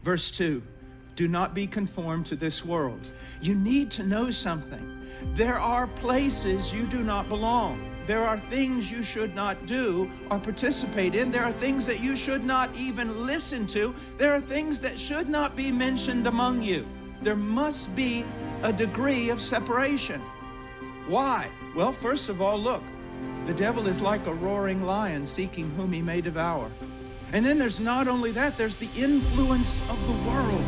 Verse 2, do not be conformed to this world. You need to know something. There are places you do not belong. There are things you should not do or participate in. There are things that you should not even listen to. There are things that should not be mentioned among you. There must be a degree of separation. Why? Well, first of all, look, the devil is like a roaring lion seeking whom he may devour. And then there's not only that, there's the influence of the world.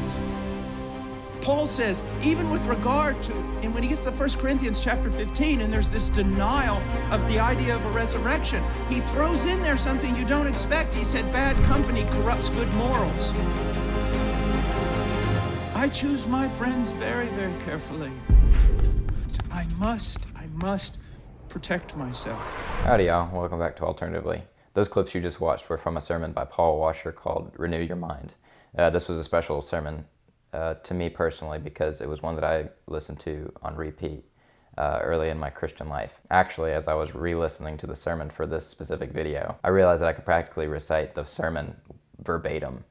Paul says, even with regard to, and when he gets to 1 Corinthians chapter 15, and there's this denial of the idea of a resurrection, he throws in there something you don't expect. He said, bad company corrupts good morals. I choose my friends very, very carefully. I must protect myself. Howdy y'all, welcome back to Alternatively. Those clips you just watched were from a sermon by Paul Washer called Renew Your Mind. This was a special sermon to me personally because it was one that I listened to on repeat early in my Christian life. Actually, as I was re-listening to the sermon for this specific video, I realized that I could practically recite the sermon verbatim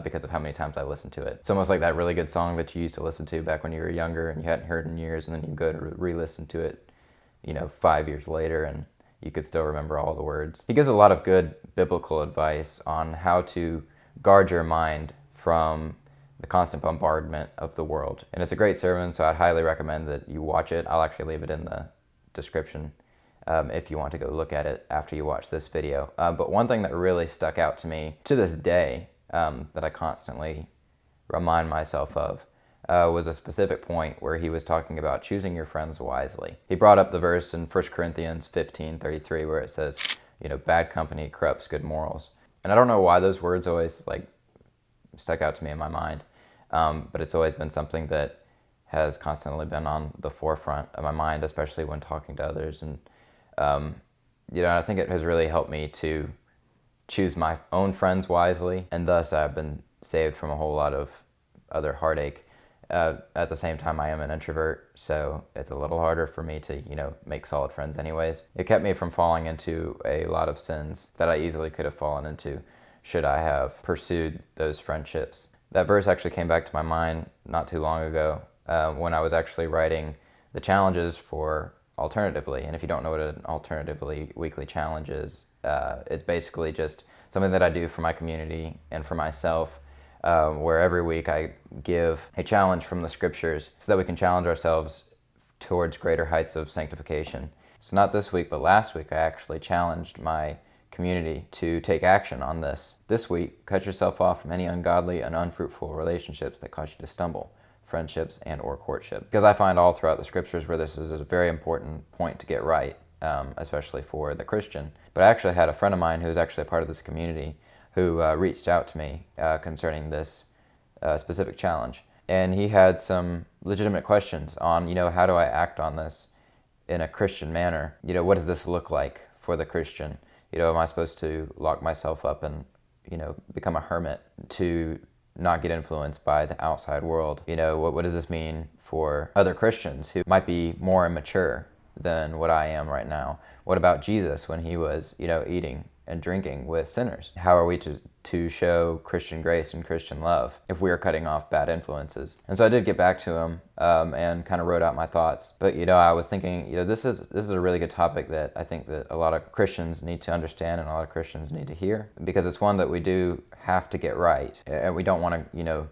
because of how many times I listened to it. It's almost like that really good song that you used to listen to back when you were younger and you hadn't heard in years, and then you go to re-listen to it, 5 years later, and you could still remember all the words. He gives a lot of good biblical advice on how to guard your mind from the constant bombardment of the world. And it's a great sermon, so I'd highly recommend that you watch it. I'll actually leave it in the description if you want to go look at it after you watch this video. But one thing that really stuck out to me to this day that I constantly remind myself of was a specific point where he was talking about choosing your friends wisely. He brought up the verse in 1 Corinthians 15:33 where it says, bad company corrupts good morals. And I don't know why those words always stuck out to me in my mind, but it's always been something that has constantly been on the forefront of my mind, especially when talking to others. And I think it has really helped me to choose my own friends wisely, and thus I've been saved from a whole lot of other heartache. At the same time, I am an introvert, so it's a little harder for me to, make solid friends anyways. It kept me from falling into a lot of sins that I easily could have fallen into should I have pursued those friendships. That verse actually came back to my mind not too long ago when I was actually writing the challenges for Alternatively. And if you don't know what an Alternatively weekly challenge is, it's basically just something that I do for my community and for myself, where every week I give a challenge from the scriptures so that we can challenge ourselves towards greater heights of sanctification. So not this week, but last week I actually challenged my community to take action on this. This week, cut yourself off from any ungodly and unfruitful relationships that cause you to stumble, friendships and or courtship. Because I find all throughout the scriptures where this is a very important point to get right, especially for the Christian. But I actually had a friend of mine who was actually a part of this community who reached out to me concerning this specific challenge. And he had some legitimate questions on, how do I act on this in a Christian manner? What does this look like for the Christian? Am I supposed to lock myself up and, become a hermit to not get influenced by the outside world? What does this mean for other Christians who might be more immature than what I am right now? What about Jesus when he was, eating and drinking with sinners? How are we to show Christian grace and Christian love if we are cutting off bad influences? And so I did get back to him and kind of wrote out my thoughts. But I was thinking, this is a really good topic that I think that a lot of Christians need to understand and a lot of Christians need to hear, because it's one that we do have to get right, and we don't want to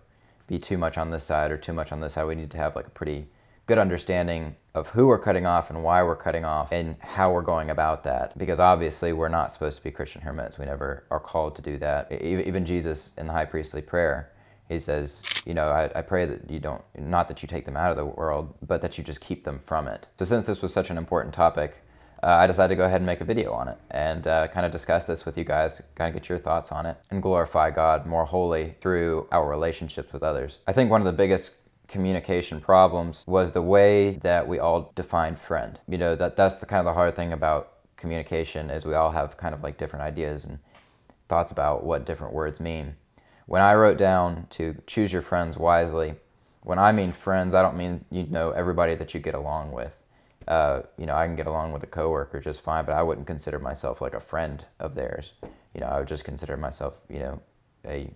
be too much on this side or too much on this side. We need to have a pretty good understanding of who we're cutting off and why we're cutting off and how we're going about that. Because obviously we're not supposed to be Christian hermits. We never are called to do that. Even Jesus in the high priestly prayer, he says, I pray that you don't, not that you take them out of the world, but that you just keep them from it. So since this was such an important topic, I decided to go ahead and make a video on it and kind of discuss this with you guys, kind of get your thoughts on it and glorify God more wholly through our relationships with others. I think one of the biggest communication problems was the way that we all defined friend. That's the kind of the hard thing about communication, is we all have kind of different ideas and thoughts about what different words mean. When I wrote down to choose your friends wisely, when I mean friends, I don't mean everybody that you get along with. I can get along with a coworker just fine, but I wouldn't consider myself a friend of theirs. I would just consider myself a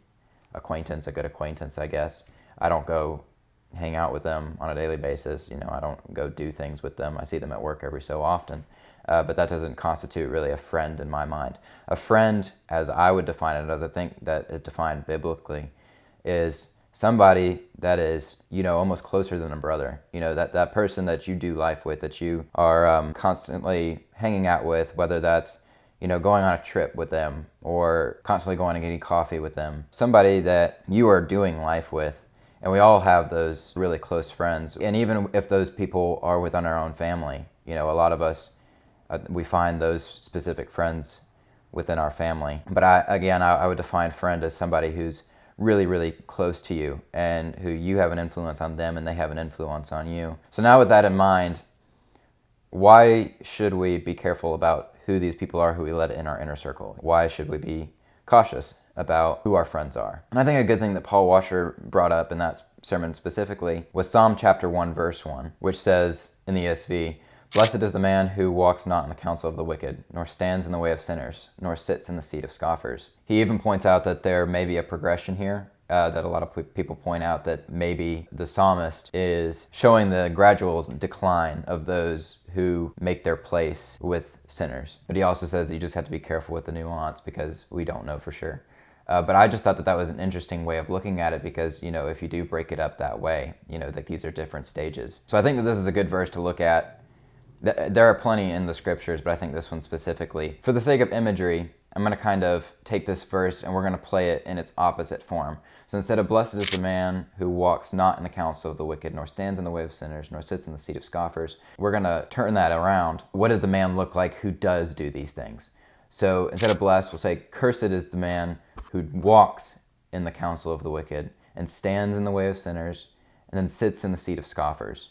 acquaintance, a good acquaintance, I guess. I don't go hang out with them on a daily basis. I don't go do things with them. I see them at work every so often. But that doesn't constitute really a friend in my mind. A friend, as I would define it, as I think that is defined biblically, is somebody that is, almost closer than a brother. That person that you do life with, that you are constantly hanging out with, whether that's, going on a trip with them or constantly going and getting coffee with them. Somebody that you are doing life with. And we all have those really close friends. And even if those people are within our own family, a lot of us, we find those specific friends within our family. But I would define friend as somebody who's really, really close to you and who you have an influence on them and they have an influence on you. So now with that in mind, why should we be careful about who these people are who we let in our inner circle? Why should we be cautious about who our friends are? And I think a good thing that Paul Washer brought up in that sermon specifically was Psalm chapter 1, verse 1, which says in the ESV, "Blessed is the man who walks not in the counsel of the wicked, nor stands in the way of sinners, nor sits in the seat of scoffers." He even points out that there may be a progression here, that a lot of people point out that maybe the psalmist is showing the gradual decline of those who make their place with sinners. But he also says that you just have to be careful with the nuance because we don't know for sure. But I just thought that was an interesting way of looking at it because, if you do break it up that way, that these are different stages. So I think that this is a good verse to look at. There are plenty in the scriptures, but I think this one specifically. For the sake of imagery, I'm going to kind of take this verse and we're going to play it in its opposite form. So instead of blessed is the man who walks not in the counsel of the wicked, nor stands in the way of sinners, nor sits in the seat of scoffers, we're going to turn that around. What does the man look like who does do these things? So instead of blessed, we'll say, cursed is the man who walks in the counsel of the wicked and stands in the way of sinners and then sits in the seat of scoffers.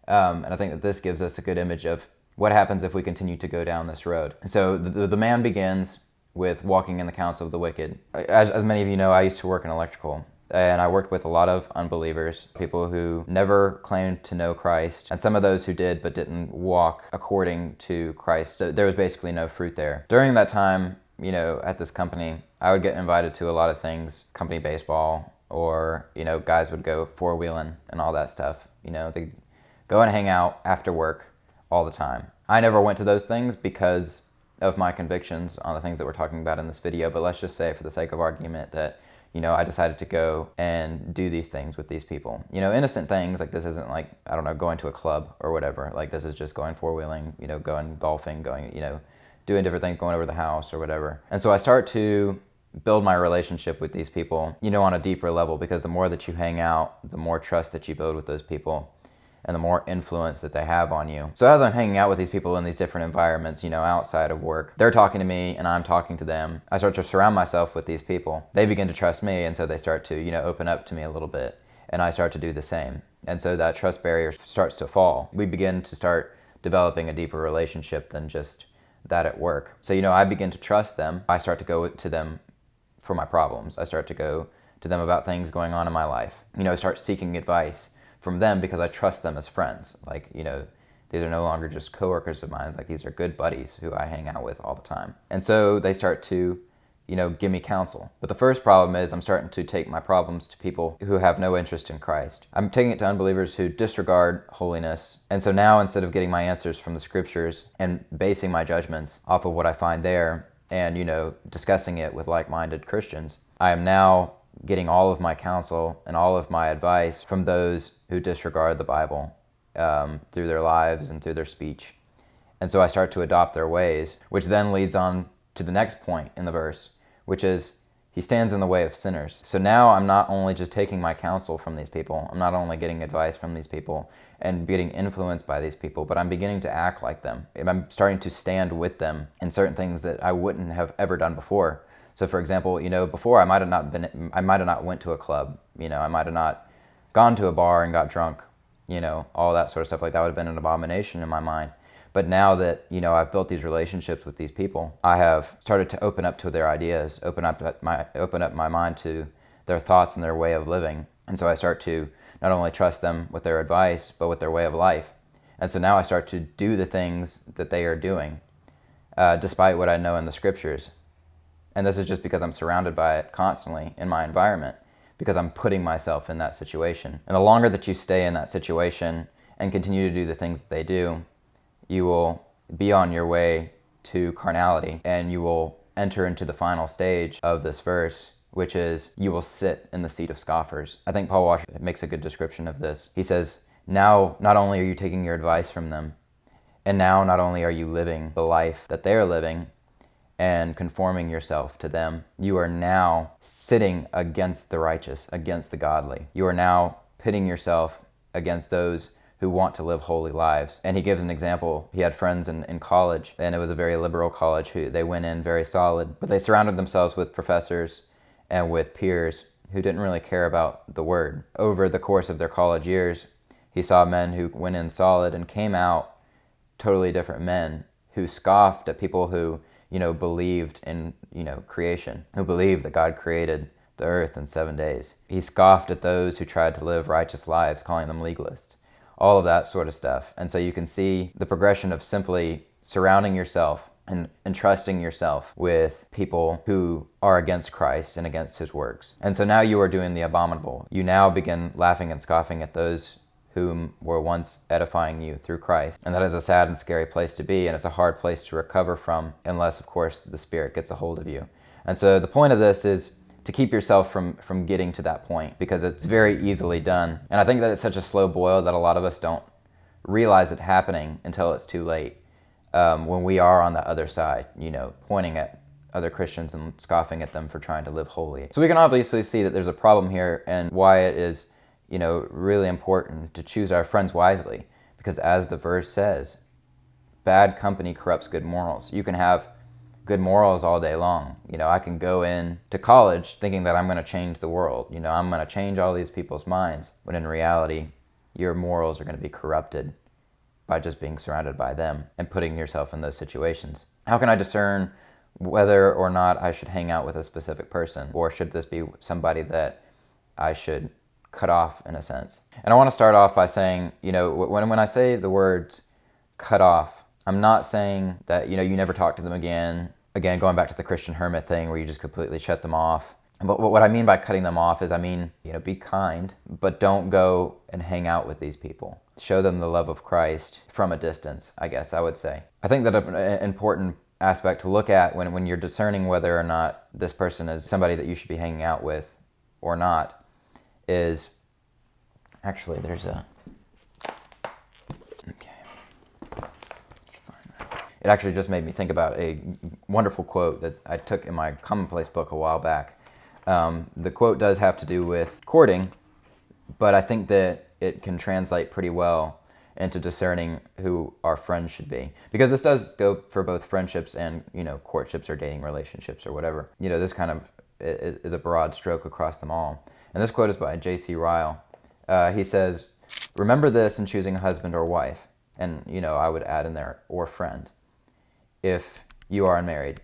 And I think that this gives us a good image of what happens if we continue to go down this road. So the man begins with walking in the counsel of the wicked. As many of you know, I used to work in electrical, and I worked with a lot of unbelievers, people who never claimed to know Christ, and some of those who did but didn't walk according to Christ. There was basically no fruit there. During that time, at this company, I would get invited to a lot of things, company baseball, or, guys would go four-wheeling and all that stuff. They go and hang out after work all the time. I never went to those things because of my convictions on the things that we're talking about in this video, but let's just say for the sake of argument that, I decided to go and do these things with these people. Innocent things, like this isn't like, I don't know, going to a club or whatever. Like this is just going four-wheeling, going golfing, going, doing different things, going over the house or whatever. And so I start to build my relationship with these people, on a deeper level, because the more that you hang out, the more trust that you build with those people and the more influence that they have on you. So as I'm hanging out with these people in these different environments, outside of work, they're talking to me and I'm talking to them. I start to surround myself with these people. They begin to trust me, and so they start to, open up to me a little bit, and I start to do the same. And so that trust barrier starts to fall. We begin to start developing a deeper relationship than just that at work. So, I begin to trust them. I start to go to them for my problems. I start to go to them about things going on in my life. Start seeking advice from them because I trust them as friends. Like, these are no longer just coworkers of mine. Like, these are good buddies who I hang out with all the time. And so they start to, give me counsel. But the first problem is I'm starting to take my problems to people who have no interest in Christ. I'm taking it to unbelievers who disregard holiness. And so now, instead of getting my answers from the scriptures and basing my judgments off of what I find there and, discussing it with like-minded Christians, I am now getting all of my counsel and all of my advice from those who disregard the Bible through their lives and through their speech. And so I start to adopt their ways, which then leads on to the next point in the verse, which is he stands in the way of sinners. So now I'm not only just taking my counsel from these people, I'm not only getting advice from these people and getting influenced by these people, but I'm beginning to act like them. I'm starting to stand with them in certain things that I wouldn't have ever done before. So for example, before I might have not went to a club, I might have not gone to a bar and got drunk, all that sort of stuff. Like that would have been an abomination in my mind. But now that, I've built these relationships with these people, I have started to open up to their ideas, open up my mind to their thoughts and their way of living. And so I start to not only trust them with their advice, but with their way of life. And so now I start to do the things that they are doing, despite what I know in the scriptures. And this is just because I'm surrounded by it constantly in my environment, because I'm putting myself in that situation. And the longer that you stay in that situation and continue to do the things that they do, you will be on your way to carnality, and you will enter into the final stage of this verse, which is you will sit in the seat of scoffers. I think Paul Washer makes a good description of this. He says, now not only are you taking your advice from them, and now not only are you living the life that they are living and conforming yourself to them, you are now sitting against the righteous, against the godly. You are now pitting yourself against those who want to live holy lives. And he gives an example. He had friends in college, and it was a very liberal college. Who they went in very solid, but they surrounded themselves with professors and with peers who didn't really care about the word. Over the course of their college years, he saw men who went in solid and came out totally different men, who scoffed at people who, believed in, creation, who believed that God created the earth in 7 days. He scoffed at those who tried to live righteous lives, calling them legalists, all of that sort of stuff. And so you can see the progression of simply surrounding yourself and entrusting yourself with people who are against Christ and against his works. And so now you are doing the abominable. You now begin laughing and scoffing at those whom were once edifying you through Christ. And that is a sad and scary place to be, and it's a hard place to recover from, unless, of course, the Spirit gets a hold of you. And so the point of this is to keep yourself from getting to that point, because it's very easily done. And I think that it's such a slow boil that a lot of us don't realize it happening until it's too late. When we are on the other side, pointing at other Christians and scoffing at them for trying to live holy. So we can obviously see that there's a problem here, and why it is really important to choose our friends wisely, because as the verse says, bad company corrupts good morals. You can have good morals all day long. I can go in to college thinking that I'm going to change the world. I'm going to change all these people's minds, when in reality, your morals are going to be corrupted by just being surrounded by them and putting yourself in those situations. How can I discern whether or not I should hang out with a specific person, or should this be somebody that I should cut off in a sense? And I want to start off by saying, when I say the words cut off, I'm not saying that, you never talk to them again. Again, going back to the Christian hermit thing where you just completely shut them off. But what I mean by cutting them off is, be kind, but don't go and hang out with these people. Show them the love of Christ from a distance, I guess I would say. I think that an important aspect to look at when you're discerning whether or not this person is somebody that you should be hanging out with or not is, actually there's a, okay. It actually just made me think about a wonderful quote that I took in my Commonplace book a while back. The quote does have to do with courting, but I think that it can translate pretty well into discerning who our friends should be. Because this does go for both friendships and, courtships or dating relationships or whatever. This kind of is a broad stroke across them all. And this quote is by J.C. Ryle. He says, "Remember this in choosing a husband or wife," and, I would add in there, or friend, "if you are unmarried.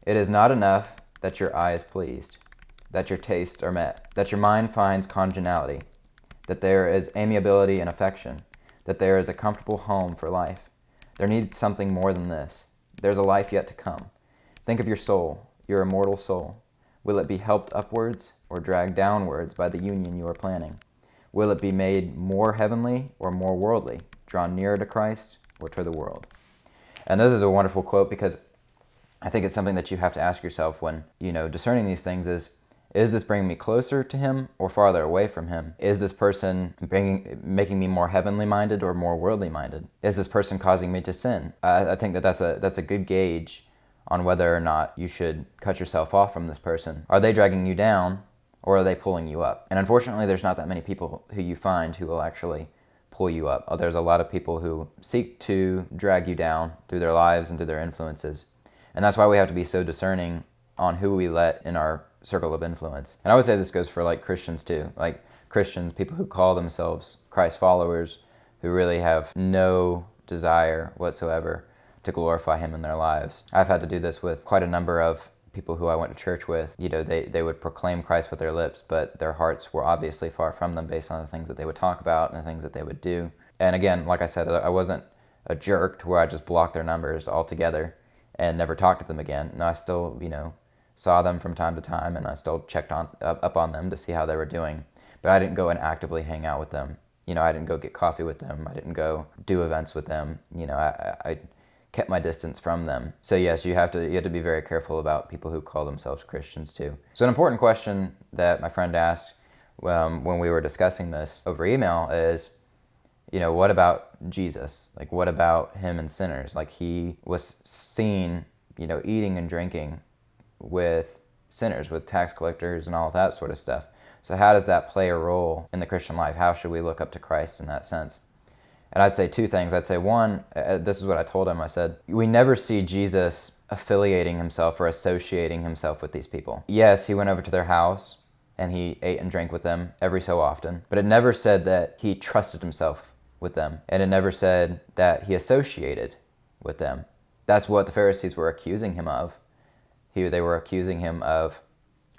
It is not enough that your eye is pleased, that your tastes are met, that your mind finds congeniality, that there is amiability and affection, that there is a comfortable home for life. There needs something more than this. There's a life yet to come. Think of your soul, your immortal soul. Will it be helped upwards or dragged downwards by the union you are planning? Will it be made more heavenly or more worldly, drawn nearer to Christ or to the world?" And this is a wonderful quote, because I think it's something that you have to ask yourself when, discerning these things is this bringing me closer to him or farther away from him? Is this person making me more heavenly minded or more worldly minded? Is this person causing me to sin? I think that's a good gauge on whether or not you should cut yourself off from this person. Are they dragging you down, or are they pulling you up? And unfortunately, there's not that many people who you find who will actually pull you up. There's a lot of people who seek to drag you down through their lives and through their influences. And that's why we have to be so discerning on who we let in our circle of influence. And I would say this goes for Christians too. Christians, people who call themselves Christ followers, who really have no desire whatsoever to glorify him in their lives. I've had to do this with quite a number of people who I went to church with. They would proclaim Christ with their lips, but their hearts were obviously far from them based on the things that they would talk about and the things that they would do. And again, like I said, I wasn't a jerk to where I just blocked their numbers altogether and never talked to them again. No, I still, saw them from time to time, and I still checked up on them to see how they were doing. But I didn't go and actively hang out with them. I didn't go get coffee with them. I didn't go do events with them. I kept my distance from them. So yes, you have to be very careful about people who call themselves Christians too. So an important question that my friend asked when we were discussing this over email is, what about Jesus? Like, what about him and sinners? Like, he was seen, eating and drinking with sinners, with tax collectors and all of that sort of stuff. So how does that play a role in the Christian life? How should we look up to Christ in that sense? And I'd say two things. I'd say one, this is what I told him. I said, we never see Jesus affiliating himself or associating himself with these people. Yes, he went over to their house and he ate and drank with them every so often, but it never said that he trusted himself with them. And it never said that he associated with them. That's what the Pharisees were accusing him of. They were accusing him of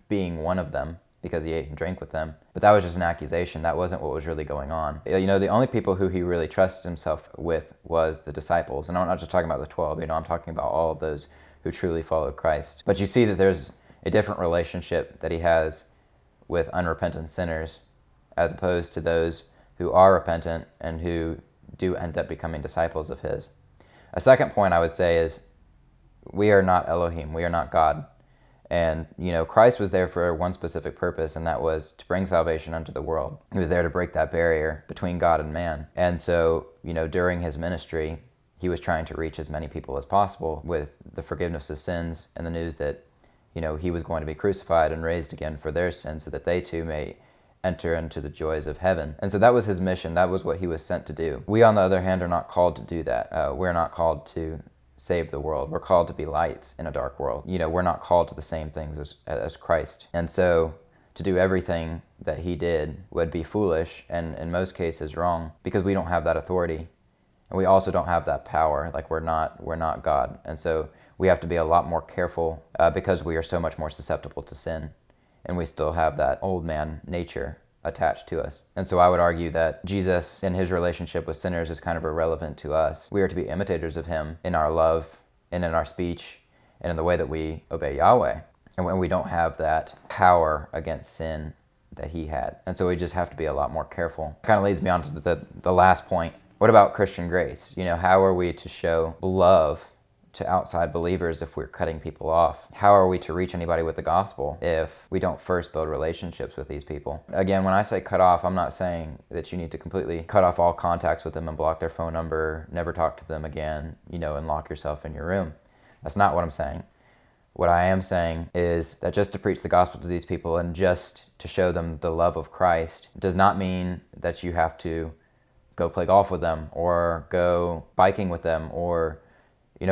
being one of them because he ate and drank with them. But that was just an accusation. That wasn't what was really going on. The only people who he really trusted himself with was the disciples. And I'm not just talking about the 12, I'm talking about all of those who truly followed Christ. But you see that there's a different relationship that he has with unrepentant sinners as opposed to those who are repentant and who do end up becoming disciples of his. A second point I would say is we are not Elohim. We are not God. And, Christ was there for one specific purpose, and that was to bring salvation unto the world. He was there to break that barrier between God and man. And so, during his ministry, he was trying to reach as many people as possible with the forgiveness of sins and the news that, he was going to be crucified and raised again for their sins so that they too may enter into the joys of heaven. And so that was his mission. That was what he was sent to do. We, on the other hand, are not called to do that. We're not called to save the world. We're called to be lights in a dark world. We're not called to the same things as Christ. And so to do everything that he did would be foolish and in most cases wrong because we don't have that authority. And we also don't have that power. Like we're not God. And so we have to be a lot more careful because we are so much more susceptible to sin. And we still have that old man nature attached to us. And so I would argue that Jesus in his relationship with sinners is kind of irrelevant to us. We are to be imitators of him in our love and in our speech and in the way that we obey Yahweh. And when we don't have that power against sin that he had. And so we just have to be a lot more careful. It kind of leads me on to the last point. What about Christian grace? How are we to show love to outside believers if we're cutting people off? How are we to reach anybody with the gospel if we don't first build relationships with these people? Again, when I say cut off, I'm not saying that you need to completely cut off all contacts with them and block their phone number, never talk to them again, and lock yourself in your room. That's not what I'm saying. What I am saying is that just to preach the gospel to these people and just to show them the love of Christ does not mean that you have to go play golf with them or go biking with them or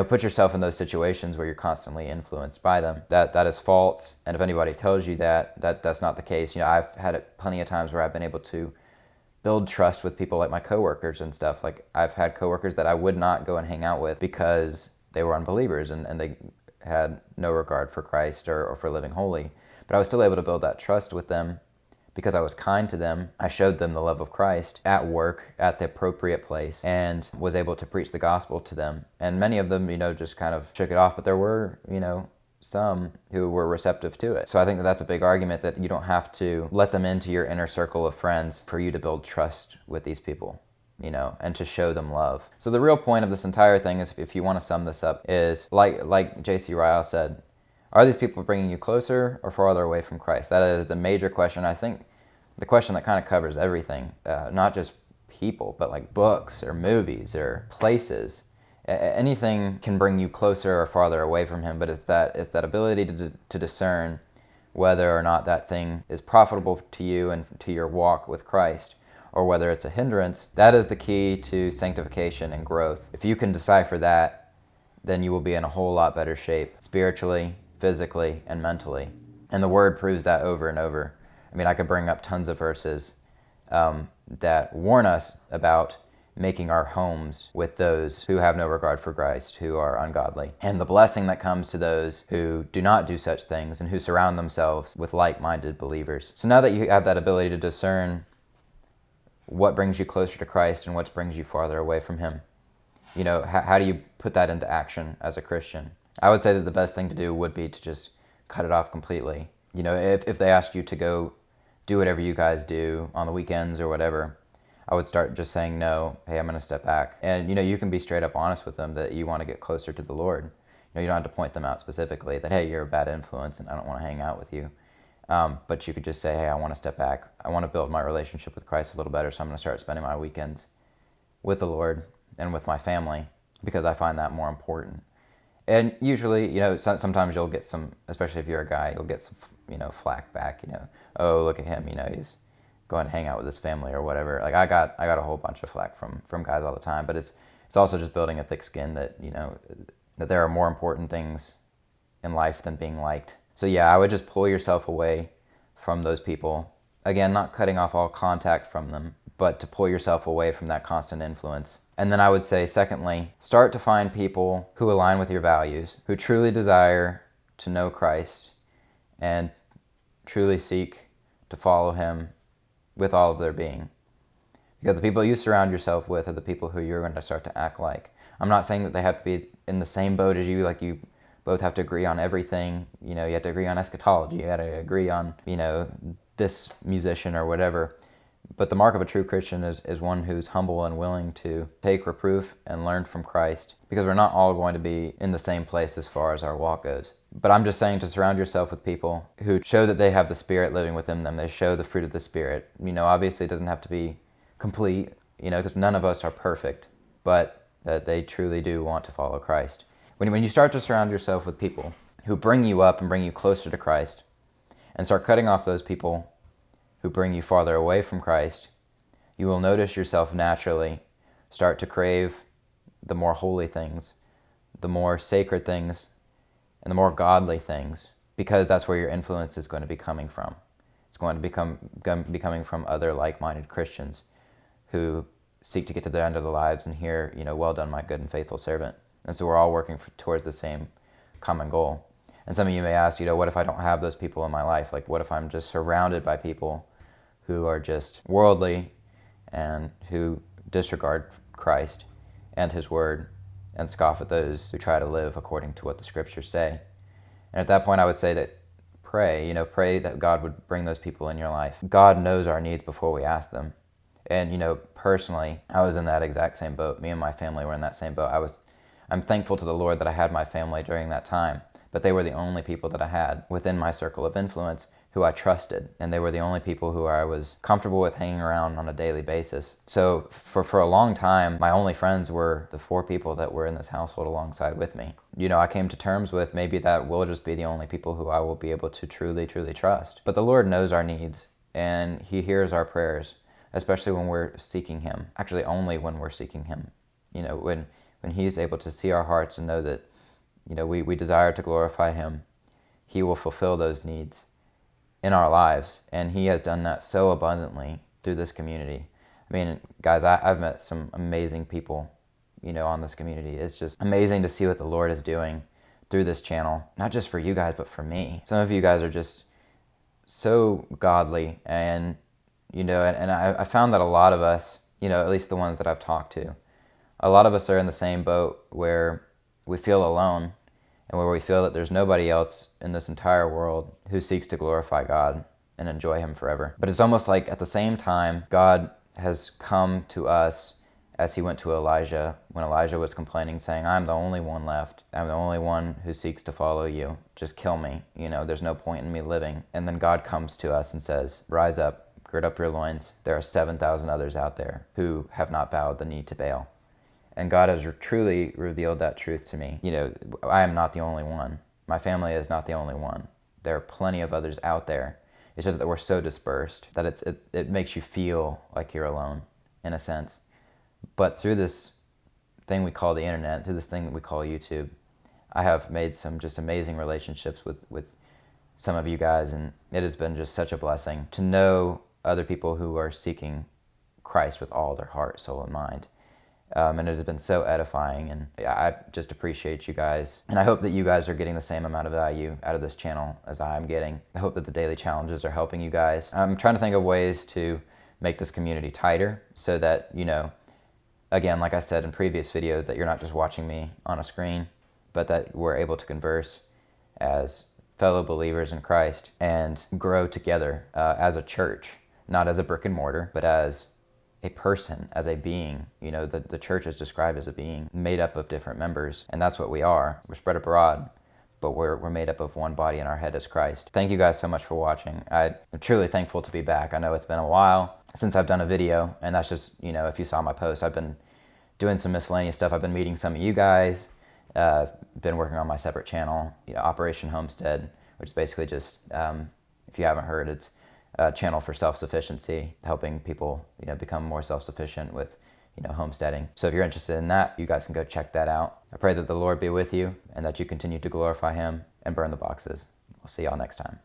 put yourself in those situations where you're constantly influenced by them. That is false. And if anybody tells you that's not the case, I've had it plenty of times where I've been able to build trust with people like my coworkers and stuff. Like I've had coworkers that I would not go and hang out with because they were unbelievers and they had no regard for Christ or for living holy. But I was still able to build that trust with them because I was kind to them. I showed them the love of Christ at work, at the appropriate place, and was able to preach the gospel to them. And many of them, just kind of shook it off, but there were, some who were receptive to it. So I think that's a big argument that you don't have to let them into your inner circle of friends for you to build trust with these people, and to show them love. So the real point of this entire thing is, if you want to sum this up, is like J.C. Ryle said, are these people bringing you closer or farther away from Christ? That is the major question. I think the question that kind of covers everything, not just people, but like books or movies or places. Anything can bring you closer or farther away from him, but it's that ability to discern whether or not that thing is profitable to you and to your walk with Christ, or whether it's a hindrance. That is the key to sanctification and growth. If you can decipher that, then you will be in a whole lot better shape spiritually, physically, and mentally. And the Word proves that over and over. I could bring up tons of verses that warn us about making our homes with those who have no regard for Christ, who are ungodly, and the blessing that comes to those who do not do such things and who surround themselves with like-minded believers. So now that you have that ability to discern what brings you closer to Christ and what brings you farther away from him, how do you put that into action as a Christian? I would say that the best thing to do would be to just cut it off completely. You know, if they ask you to go do whatever you guys do on the weekends or whatever, I would start just saying no. Hey, I'm going to step back. And, you know, you can be straight up honest with them that you want to get closer to the Lord. You know, you don't have to point them out specifically that, hey, you're a bad influence and I don't want to hang out with you. But you could just say, hey, I want to step back. I want to build my relationship with Christ a little better, so I'm going to start spending my weekends with the Lord and with my family because I find that more important. And usually, you know, sometimes you'll get some, especially if you're a guy, you'll get some, you know, flack back, you know, oh, look at him, you know, he's going to hang out with his family or whatever. Like I got a whole bunch of flack from guys all the time, but it's also just building a thick skin that, you know, that there are more important things in life than being liked. So yeah, I would just pull yourself away from those people. Again, not cutting off all contact from them, but to pull yourself away from that constant influence. And then I would say, secondly, start to find people who align with your values, who truly desire to know Christ and truly seek to follow him with all of their being. Because the people you surround yourself with are the people who you're going to start to act like. I'm not saying that they have to be in the same boat as you, like you both have to agree on everything. You know, you have to agree on eschatology, you have to agree on, you know, this musician or whatever. But the mark of a true Christian is one who's humble and willing to take reproof and learn from Christ, because we're not all going to be in the same place as far as our walk goes. But I'm just saying to surround yourself with people who show that they have the Spirit living within them. They show the fruit of the Spirit. You know, obviously it doesn't have to be complete, you know, because none of us are perfect, but that they truly do want to follow Christ. When you start to surround yourself with people who bring you up and bring you closer to Christ, and start cutting off those people who bring you farther away from Christ, you will notice yourself naturally start to crave the more holy things, the more sacred things, and the more godly things, because that's where your influence is going to be coming from. It's going to be coming from other like-minded Christians who seek to get to the end of their lives and hear, you know, well done, my good and faithful servant. And so we're all working towards the same common goal. And some of you may ask, you know, what if I don't have those people in my life? Like, what if I'm just surrounded by people who are just worldly and who disregard Christ and his word and scoff at those who try to live according to what the scriptures say? And at that point, I would say that pray that God would bring those people in your life. God knows our needs before we ask them. And, you know, personally, I was in that exact same boat. Me and my family were in that same boat. I'm thankful to the Lord that I had my family during that time, but they were the only people that I had within my circle of influence who I trusted, and they were the only people who I was comfortable with hanging around on a daily basis. So for a long time, my only friends were the 4 people that were in this household alongside with me. You know, I came to terms with maybe that will just be the only people who I will be able to truly, truly trust. But the Lord knows our needs, and he hears our prayers, especially when we're seeking him. Actually, only when we're seeking him. You know, when he's able to see our hearts and know that, you know, we desire to glorify him, he will fulfill those needs in our lives. And he has done that so abundantly through this community. I mean, guys, I've met some amazing people, you know, on this community. It's just amazing to see what the Lord is doing through this channel, not just for you guys, but for me. Some of you guys are just so godly, and, you know, and I found that a lot of us, you know, at least the ones that I've talked to, a lot of us are in the same boat where we feel alone and where we feel that there's nobody else in this entire world who seeks to glorify God and enjoy him forever. But it's almost like at the same time, God has come to us as he went to Elijah when Elijah was complaining, saying, I'm the only one left. I'm the only one who seeks to follow you. Just kill me. You know, there's no point in me living. And then God comes to us and says, rise up, gird up your loins. There are 7,000 others out there who have not bowed the knee to Baal. And God has truly revealed that truth to me. You know, I am not the only one. My family is not the only one. There are plenty of others out there. It's just that we're so dispersed that it makes you feel like you're alone, in a sense. But through this thing we call the internet, through this thing that we call YouTube, I have made some just amazing relationships with some of you guys, and it has been just such a blessing to know other people who are seeking Christ with all their heart, soul, and mind. And it has been so edifying, and I just appreciate you guys. And I hope that you guys are getting the same amount of value out of this channel as I'm getting. I hope that the daily challenges are helping you guys. I'm trying to think of ways to make this community tighter so that, you know, again, like I said in previous videos, that you're not just watching me on a screen, but that we're able to converse as fellow believers in Christ and grow together as a church, not as a brick and mortar, but as a person, as a being. You know, the church is described as a being made up of different members, and that's what we are. We're spread abroad, but we're made up of one body, and our head is Christ. Thank you guys so much for watching. I'm truly thankful to be back. I know it's been a while since I've done a video, and that's just, you know, if you saw my post, I've been doing some miscellaneous stuff. I've been meeting some of you guys, been working on my separate channel, you know, Operation Homestead, which is basically just, if you haven't heard, it's a channel for self-sufficiency, helping people, you know, become more self-sufficient with, you know, homesteading. So if you're interested in that, you guys can go check that out. I pray that the Lord be with you and that you continue to glorify Him and burn the boxes. We'll see y'all next time.